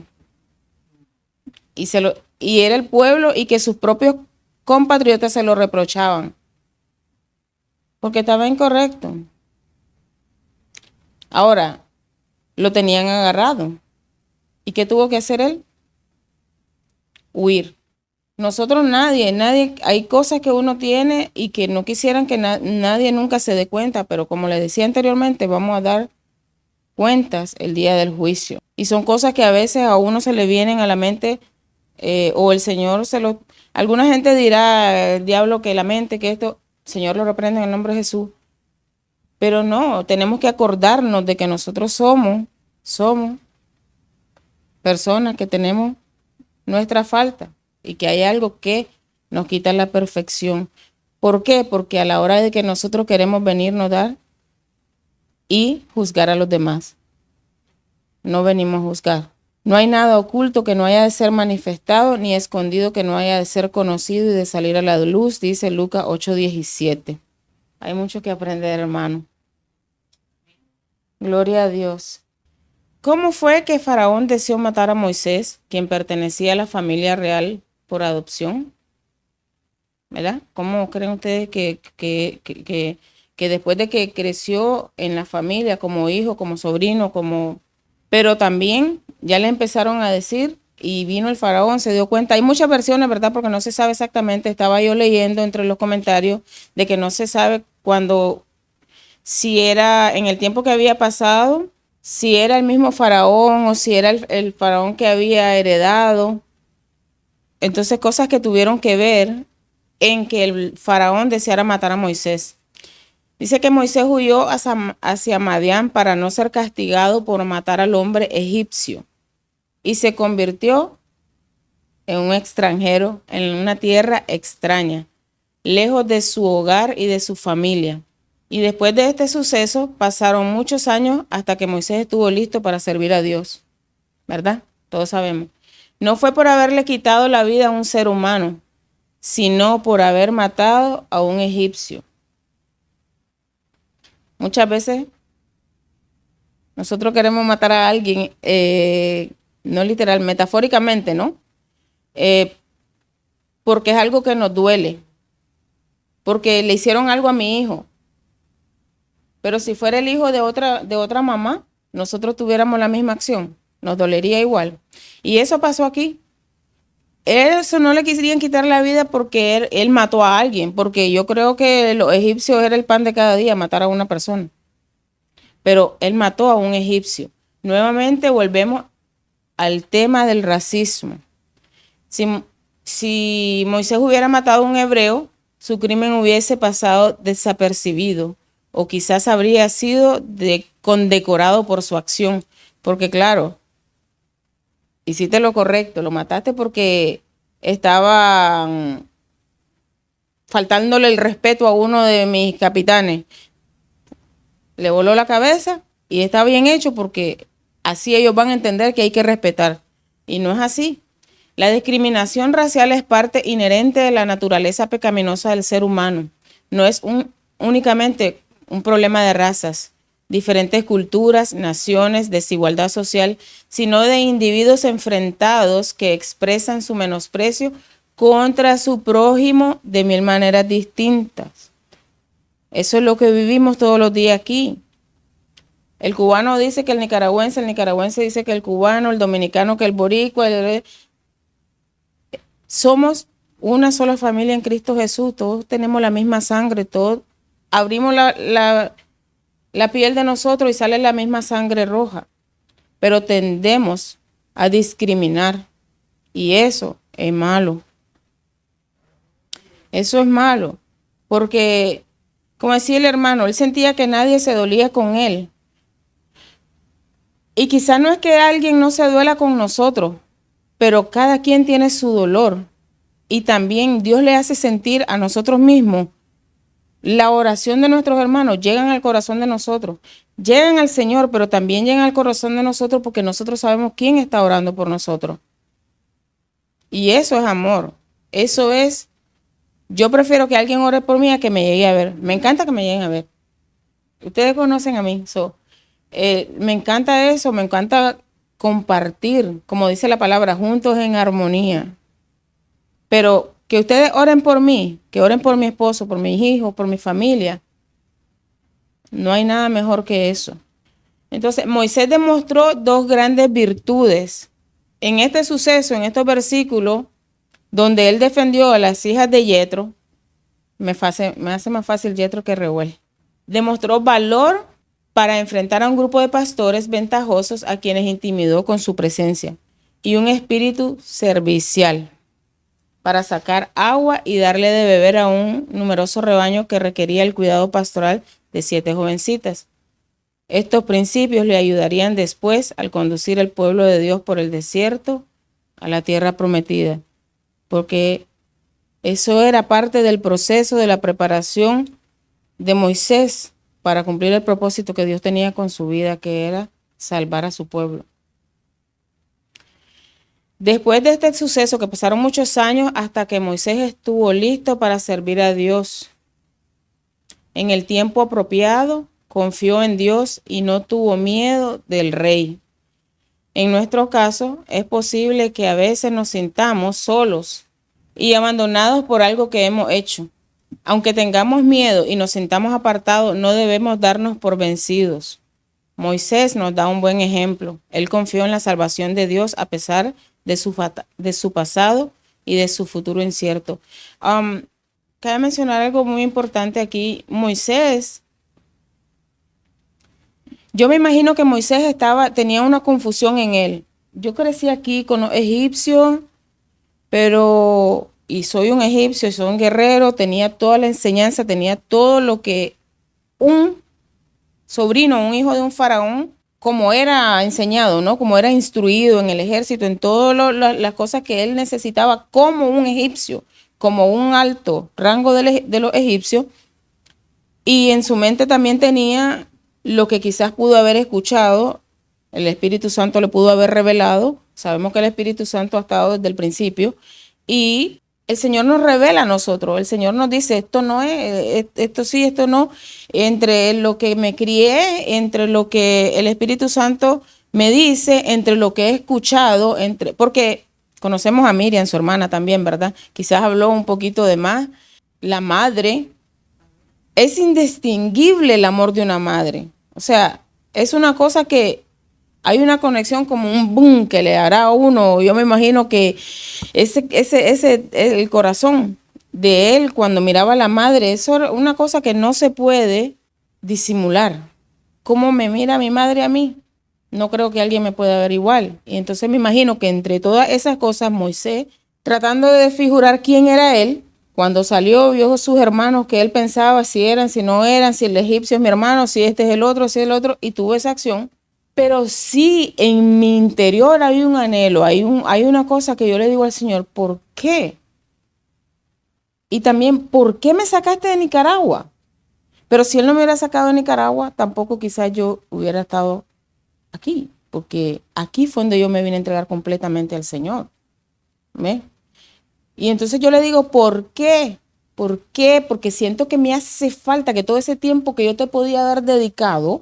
C: Y era el pueblo, y que sus propios compatriotas se lo reprochaban, porque estaba incorrecto. Ahora, lo tenían agarrado. ¿Y qué tuvo que hacer él? Huir. Nosotros nadie, hay cosas que uno tiene y que no quisieran que nadie nunca se dé cuenta, pero como les decía anteriormente, vamos a dar cuentas el día del juicio. Y son cosas que a veces a uno se le vienen a la mente, o el Señor alguna gente dirá, el diablo, que la mente, que esto, el Señor lo reprende en el nombre de Jesús. Pero no, tenemos que acordarnos de que nosotros somos personas que tenemos nuestra falta, y que hay algo que nos quita la perfección. ¿Por qué? Porque a la hora de que nosotros queremos venirnos a dar y juzgar a los demás, no venimos a juzgar. No hay nada oculto que no haya de ser manifestado, ni escondido que no haya de ser conocido y de salir a la luz, dice Lucas 8:17. Hay mucho que aprender, hermano. Gloria a Dios. ¿Cómo fue que Faraón deseó matar a Moisés, quien pertenecía a la familia real por adopción? ¿Verdad? ¿Cómo creen ustedes que después de que creció en la familia como hijo, como sobrino, pero también ya le empezaron a decir, y vino el Faraón, se dio cuenta? Hay muchas versiones, ¿verdad? Porque no se sabe exactamente. Estaba yo leyendo entre los comentarios de que no se sabe si era en el tiempo que había pasado, si era el mismo Faraón o si era el Faraón que había heredado. Entonces, cosas que tuvieron que ver en que el Faraón deseara matar a Moisés. Dice que Moisés huyó hacia Madián para no ser castigado por matar al hombre egipcio, y se convirtió en un extranjero en una tierra extraña, lejos de su hogar y de su familia. Y después de este suceso pasaron muchos años hasta que Moisés estuvo listo para servir a Dios, ¿verdad? Todos sabemos. No fue por haberle quitado la vida a un ser humano, sino por haber matado a un egipcio. Muchas veces nosotros queremos matar a alguien, no literal, metafóricamente, ¿no? Porque es algo que nos duele, porque le hicieron algo a mi hijo. Pero si fuera el hijo de otra mamá, nosotros tuviéramos la misma acción, nos dolería igual. Y eso pasó aquí. Eso no le quisieran quitar la vida porque él mató a alguien, porque yo creo que los egipcios era el pan de cada día, matar a una persona. Pero él mató a un egipcio. Nuevamente volvemos al tema del racismo. Si Moisés hubiera matado a un hebreo, su crimen hubiese pasado desapercibido o quizás habría sido condecorado por su acción. Porque claro, hiciste lo correcto, lo mataste porque estaban faltándole el respeto a uno de mis capitanes. Le voló la cabeza y está bien hecho porque así ellos van a entender que hay que respetar. Y no es así. La discriminación racial es parte inherente de la naturaleza pecaminosa del ser humano. No es únicamente un problema de razas, diferentes culturas, naciones, desigualdad social, sino de individuos enfrentados que expresan su menosprecio contra su prójimo de mil maneras distintas. Eso es lo que vivimos todos los días aquí. El cubano dice que el nicaragüense dice que el cubano, el dominicano que el boricua. Somos una sola familia en Cristo Jesús, todos tenemos la misma sangre, todos abrimos la piel de nosotros y sale la misma sangre roja, pero tendemos a discriminar y eso es malo. Eso es malo, porque, como decía el hermano, él sentía que nadie se dolía con él. Y quizás no es que alguien no se duela con nosotros, pero cada quien tiene su dolor. Y también Dios le hace sentir a nosotros mismos. La oración de nuestros hermanos llegan al corazón de nosotros. Llegan al Señor, pero también llegan al corazón de nosotros porque nosotros sabemos quién está orando por nosotros. Y eso es amor. Eso es, yo prefiero que alguien ore por mí a que me llegue a ver. Me encanta que me lleguen a ver. Ustedes conocen a mí. Me encanta eso, me encanta compartir, como dice la palabra, juntos en armonía. Pero que ustedes oren por mí, que oren por mi esposo, por mis hijos, por mi familia, no hay nada mejor que eso. Entonces, Moisés demostró dos grandes virtudes. En este suceso, en estos versículos, donde él defendió a las hijas de Yetro, me hace más fácil Yetro que Reuel. Demostró valor para enfrentar a un grupo de pastores ventajosos a quienes intimidó con su presencia y un espíritu servicial para sacar agua y darle de beber a un numeroso rebaño que requería el cuidado pastoral de 7 jovencitas. Estos principios le ayudarían después al conducir el pueblo de Dios por el desierto a la tierra prometida, porque eso era parte del proceso de la preparación de Moisés para cumplir el propósito que Dios tenía con su vida, que era salvar a su pueblo. Después de este suceso, que pasaron muchos años hasta que Moisés estuvo listo para servir a Dios, en el tiempo apropiado, confió en Dios y no tuvo miedo del rey. En nuestro caso, es posible que a veces nos sintamos solos y abandonados por algo que hemos hecho. Aunque tengamos miedo y nos sintamos apartados, no debemos darnos por vencidos. Moisés nos da un buen ejemplo. Él confió en la salvación de Dios a pesar de su pasado y de su futuro incierto. Cabe mencionar algo muy importante aquí. Moisés, yo me imagino que Moisés tenía una confusión en él. Yo crecí aquí con los egipcios, y soy un egipcio, soy un guerrero, tenía toda la enseñanza, tenía todo lo que un sobrino, un hijo de un faraón, como era enseñado, ¿no? Como era instruido en el ejército, en todas las cosas que él necesitaba como un egipcio, como un alto rango de los egipcios. Y en su mente también tenía lo que quizás pudo haber escuchado, el Espíritu Santo le pudo haber revelado Sabemos que el Espíritu Santo ha estado desde el principio y el Señor nos revela a nosotros. El Señor nos dice, esto no es, esto sí, esto no. Entre lo que me crié, entre lo que el Espíritu Santo me dice, entre lo que he escuchado, porque conocemos a Miriam, su hermana también, ¿verdad? Quizás habló un poquito de más. La madre, es indistinguible el amor de una madre. O sea, es una cosa que hay una conexión como un boom que le hará a uno. Yo me imagino que el corazón de él cuando miraba a la madre, eso era una cosa que no se puede disimular. ¿Cómo me mira mi madre a mí? No creo que alguien me pueda ver igual. Y entonces me imagino que entre todas esas cosas, Moisés, tratando de desfigurar quién era él, cuando salió, vio a sus hermanos que él pensaba si eran, si no eran, si el egipcio es mi hermano, si este es el otro, si es el otro, y tuvo esa acción. Pero sí, en mi interior hay un anhelo, hay una cosa que yo le digo al Señor, ¿por qué? Y también, ¿por qué me sacaste de Nicaragua? Pero si Él no me hubiera sacado de Nicaragua, tampoco quizás yo hubiera estado aquí, porque aquí fue donde yo me vine a entregar completamente al Señor. ¿Ve? Y entonces yo le digo, ¿por qué? ¿Por qué? Porque siento que me hace falta que todo ese tiempo que yo te podía haber dedicado,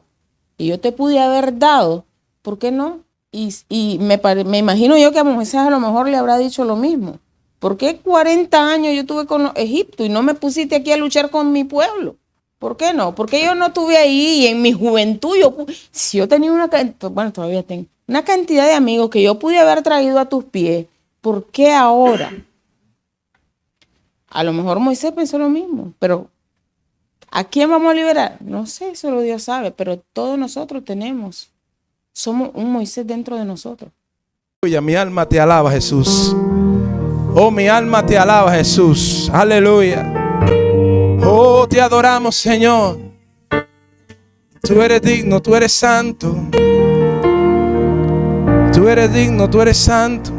C: y yo te pude haber dado, ¿por qué no? Y me imagino yo que a Moisés a lo mejor le habrá dicho lo mismo. ¿Por qué 40 años yo tuve con Egipto y no me pusiste aquí a luchar con mi pueblo? ¿Por qué no? Porque yo no estuve ahí y en mi juventud, si yo tenía todavía tengo una cantidad de amigos que yo pude haber traído a tus pies, ¿por qué ahora? A lo mejor Moisés pensó lo mismo, pero ¿a quién vamos a liberar? No sé, solo Dios sabe, pero todos nosotros somos un Moisés dentro de nosotros.
B: Aleluya, mi alma te alaba, Jesús. Oh, mi alma te alaba, Jesús. Aleluya. Oh, te adoramos, Señor. Tú eres digno, tú eres santo. Tú eres digno, tú eres santo.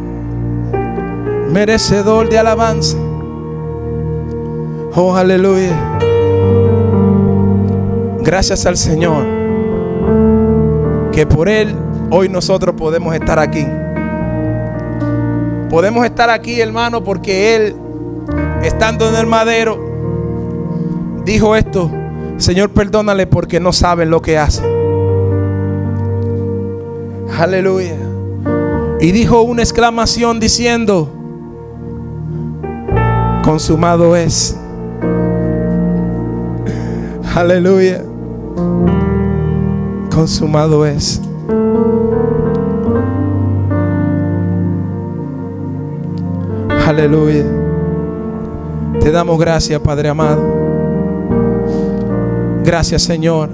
B: Merecedor de alabanza. Oh, aleluya. Gracias al Señor, que por Él hoy nosotros podemos estar aquí. Podemos estar aquí, hermano, porque Él, estando en el madero, dijo esto: Señor, perdónale porque no saben lo que hacen. Aleluya. Y dijo una exclamación diciendo: consumado es. Aleluya. Consumado es. Aleluya. Te damos gracias, Padre amado. Gracias, Señor.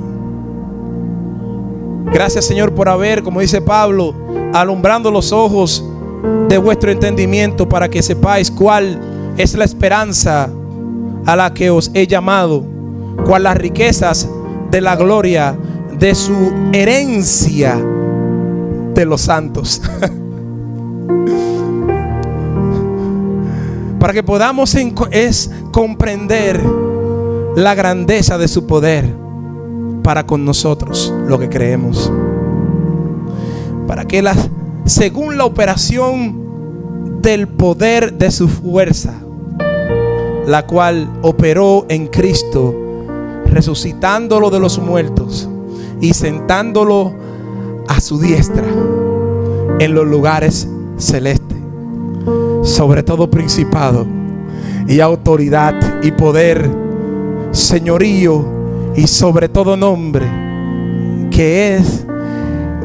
B: Gracias, Señor, por haber, como dice Pablo, alumbrando los ojos de vuestro entendimiento, para que sepáis cuál es la esperanza a la que os he llamado, cuál las riquezas de la gloria de su herencia de los santos. Para que podamos comprender la grandeza de su poder para con nosotros, lo que creemos. Para que según la operación del poder de su fuerza, la cual operó en Cristo, resucitándolo de los muertos y sentándolo a su diestra en los lugares celestes, sobre todo principado y autoridad y poder, señorío y sobre todo nombre, que es,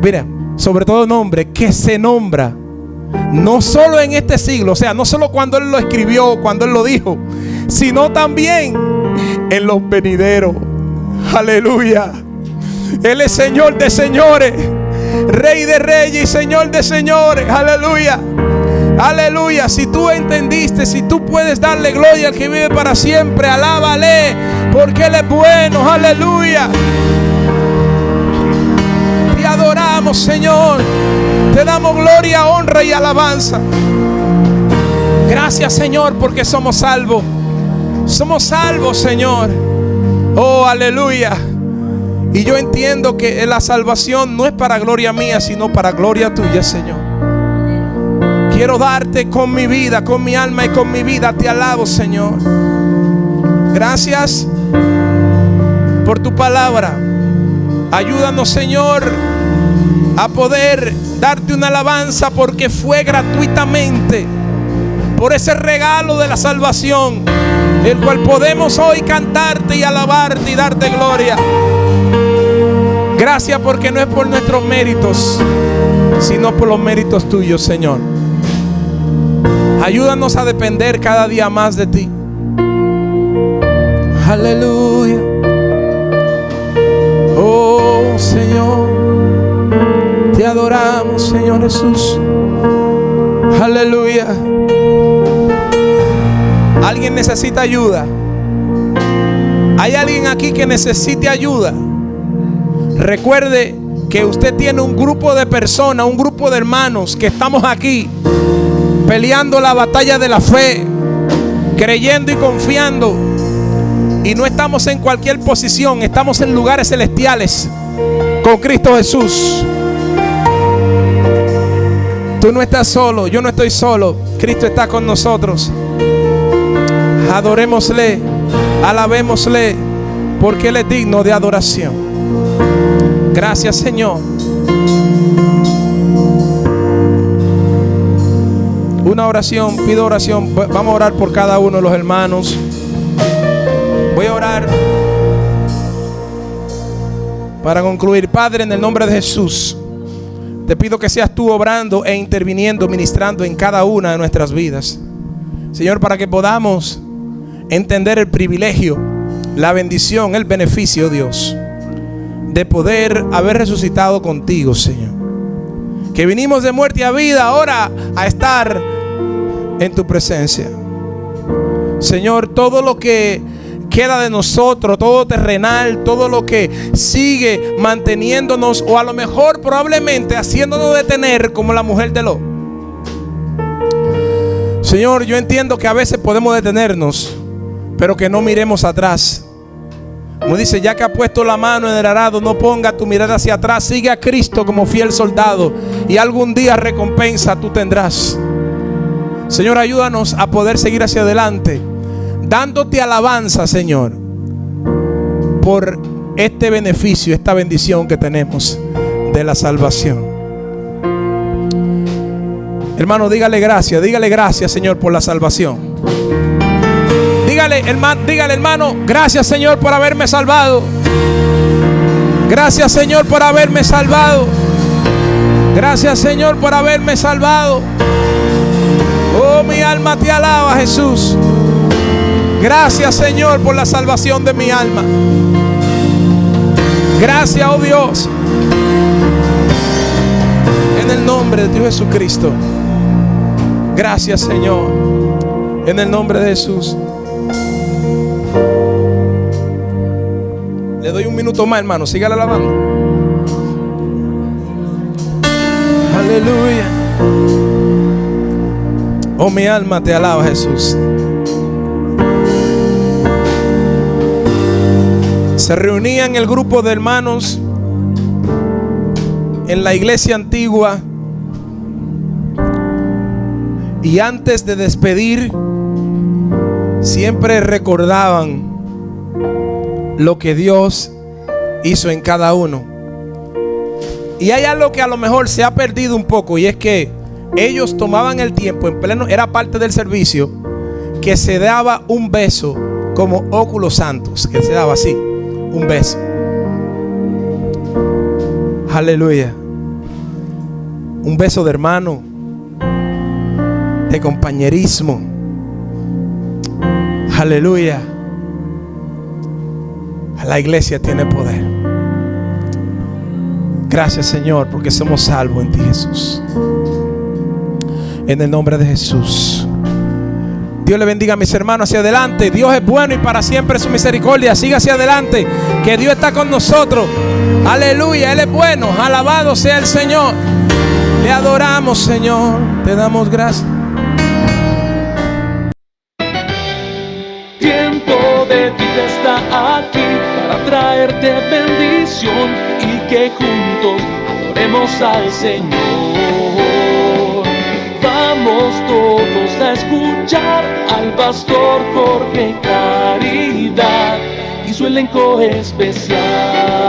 B: mira, sobre todo nombre que se nombra, no solo en este siglo, o sea, no solo cuando Él lo escribió, cuando Él lo dijo, sino también en los venideros. Aleluya. Él es Señor de señores, Rey de reyes y Señor de señores. Aleluya. Aleluya. Si tú entendiste, si tú puedes darle gloria al que vive para siempre, alábale, porque Él es bueno. Aleluya. Te adoramos, Señor. Te damos gloria, honra y alabanza. Gracias, Señor, porque somos salvos. Somos salvos, Señor. Oh, aleluya. Y yo entiendo que la salvación no es para gloria mía, sino para gloria tuya, Señor. Quiero darte con mi vida, con mi alma y con mi vida. Te alabo, Señor. Gracias por tu palabra. Ayúdanos, Señor, a poder darte una alabanza, porque fue gratuitamente, por ese regalo de la salvación, el cual podemos hoy cantarte y alabarte y darte gloria. Gracias, porque no es por nuestros méritos, sino por los méritos tuyos, Señor. Ayúdanos a depender cada día más de ti. Aleluya. Oh, Señor, te adoramos, Señor Jesús. Aleluya. ¿Alguien necesita ayuda? ¿Hay alguien aquí que necesite ayuda? Recuerde que usted tiene un grupo de personas, un grupo de hermanos que estamos aquí peleando la batalla de la fe, creyendo y confiando. Y no estamos en cualquier posición, estamos en lugares celestiales con Cristo Jesús. Tú no estás solo, yo no estoy solo. Cristo está con nosotros. Adorémosle, alabémosle, porque Él es digno de adoración. Gracias, Señor. Una oración, pido oración. Vamos a orar por cada uno de los hermanos. Voy a orar para concluir. Padre, en el nombre de Jesús, te pido que seas tú obrando e interviniendo, ministrando en cada una de nuestras vidas, Señor, para que podamos entender el privilegio, la bendición, el beneficio, Dios, de poder haber resucitado contigo, Señor. Que vinimos de muerte a vida, ahora a estar en tu presencia. Señor, todo lo que queda de nosotros, todo terrenal, todo lo que sigue manteniéndonos, o a lo mejor probablemente haciéndonos detener, como la mujer de Lot. Señor, yo entiendo que a veces podemos detenernos, pero que no miremos atrás. Como dice, ya que has puesto la mano en el arado, no ponga tu mirada hacia atrás. Sigue a Cristo como fiel soldado, y algún día recompensa tú tendrás. Señor, ayúdanos a poder seguir hacia adelante, dándote alabanza, Señor, por este beneficio, esta bendición que tenemos de la salvación. Hermano, dígale gracias, Señor, por la salvación. Dígale, hermano, gracias, Señor, por haberme salvado. Gracias, Señor, por haberme salvado. Gracias, Señor, por haberme salvado. Oh, mi alma te alaba, Jesús. Gracias, Señor, por la salvación de mi alma. Gracias, oh Dios. En el nombre de Dios Jesucristo. Gracias, Señor. En el nombre de Jesús. Le doy un minuto más, hermano. Sígale alabando. Aleluya. Oh, mi alma te alaba, Jesús. Se reunían el grupo de hermanos en la iglesia antigua, y antes de despedir siempre recordaban lo que Dios hizo en cada uno. Y hay algo que a lo mejor se ha perdido un poco, y es que ellos tomaban el tiempo en pleno, era parte del servicio, que se daba un beso como óculos santos, que se daba así, un beso. Aleluya. Un beso de hermano, de compañerismo. Aleluya. La iglesia tiene poder. Gracias, Señor, porque somos salvos en ti, Jesús. En el nombre de Jesús. Dios le bendiga a mis hermanos. Hacia adelante. Dios es bueno y para siempre su misericordia. Siga hacia adelante, que Dios está con nosotros. Aleluya, Él es bueno. Alabado sea el Señor. Le adoramos, Señor. Te damos gracias.
A: Tiempo de vida está aquí para traerte bendición y que juntos adoremos al Señor. Vamos Vamos todos a escuchar al pastor Jorge Caridad y su elenco especial.